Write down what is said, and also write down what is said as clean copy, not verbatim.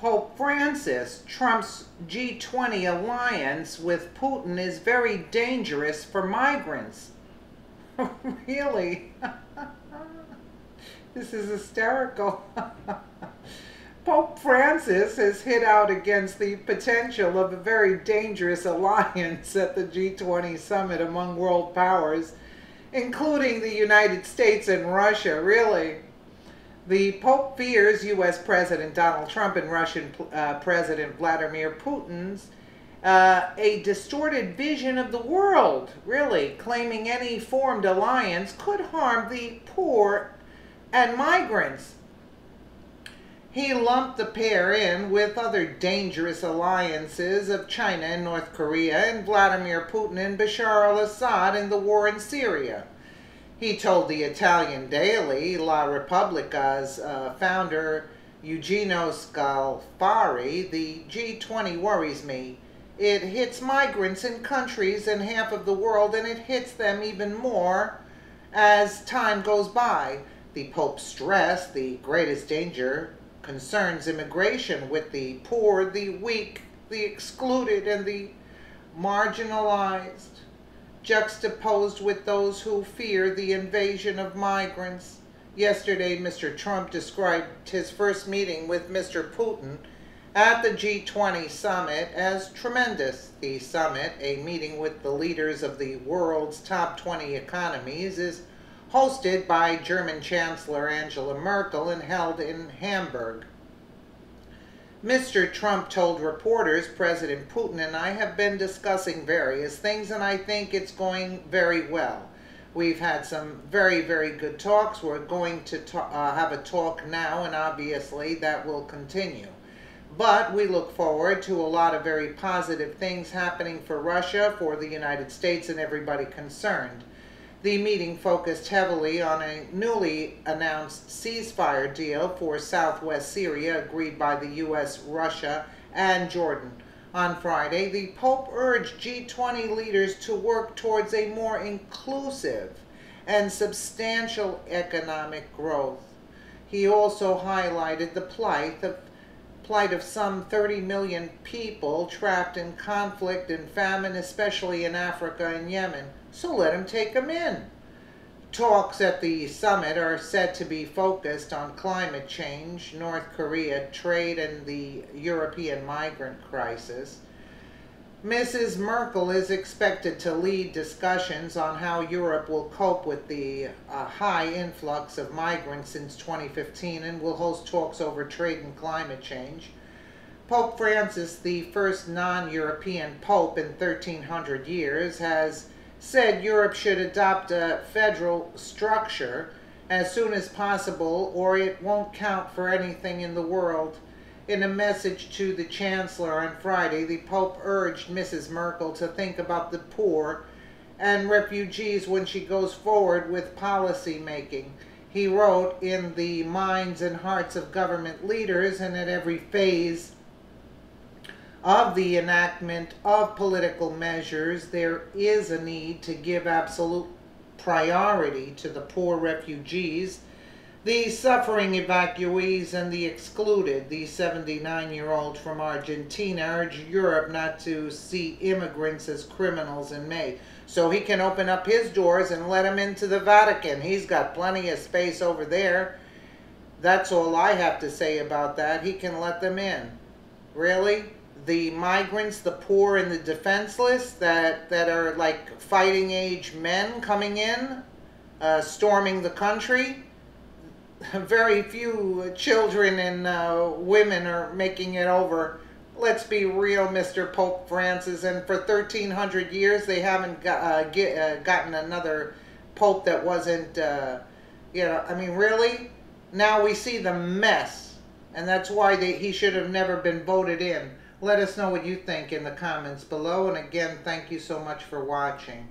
Pope Francis, Trump's G20 alliance with Putin is very dangerous for migrants. Really? This is hysterical. Pope Francis has hit out against the potential of a very dangerous alliance at the G20 summit among world powers, including the United States and Russia. Really? The Pope fears U.S. President Donald Trump and Russian President Vladimir Putin's a distorted vision of the world, really, claiming any formed alliance could harm the poor and migrants. He lumped the pair in with other dangerous alliances of China and North Korea and Vladimir Putin and Bashar al-Assad in the war in Syria. He told the Italian daily La Repubblica's founder Eugenio Scalfari, "The G20 worries me. It hits migrants in countries in half of the world, and it hits them even more as time goes by." The Pope stressed the greatest danger concerns immigration, with the poor, the weak, the excluded, and the marginalized, juxtaposed with those who fear the invasion of migrants. Yesterday, Mr. Trump described his first meeting with Mr. Putin at the G20 summit as tremendous. The summit, a meeting with the leaders of the world's top 20 economies, is hosted by German Chancellor Angela Merkel and held in Hamburg. Mr. Trump told reporters, "President Putin and I have been discussing various things, and I think it's going very well. We've had some very, very good talks. We're going to have a talk now, and obviously that will continue. But we look forward to a lot of very positive things happening for Russia, for the United States, and everybody concerned." The meeting focused heavily on a newly announced ceasefire deal for southwest Syria agreed by the U.S., Russia, and Jordan. On Friday, the Pope urged G20 leaders to work towards a more inclusive and substantial economic growth. He also highlighted the plight of some 30 million people trapped in conflict and famine, especially in Africa and Yemen. So let him take them in. Talks at the summit are said to be focused on climate change, North Korea, trade, and the European migrant crisis. Mrs. Merkel is expected to lead discussions on how Europe will cope with the high influx of migrants since 2015 and will host talks over trade and climate change. Pope Francis, the first non-European pope in 1,300 years, has said Europe should adopt a federal structure as soon as possible or it won't count for anything in the world. In a message to the Chancellor on Friday, the Pope urged Mrs. Merkel to think about the poor and refugees when she goes forward with policy making. He wrote, "In the minds and hearts of government leaders and at every phase of the enactment of political measures, there is a need to give absolute priority to the poor refugees, the suffering evacuees, and the excluded." The 79-year-old from Argentina urged Europe not to see immigrants as criminals in May. So he can open up his doors and let them into the Vatican. He's got plenty of space over there. That's all I have to say about that. He can let them in. Really? The migrants, the poor, and the defenseless that are like fighting age men coming in, storming the country. Very few children and women are making it over. Let's be real, Mr. Pope Francis. And for 1,300 years, they haven't gotten another pope that wasn't, I mean, really? Now we see the mess. And that's why he should have never been voted in. Let us know what you think in the comments below. And again, thank you so much for watching.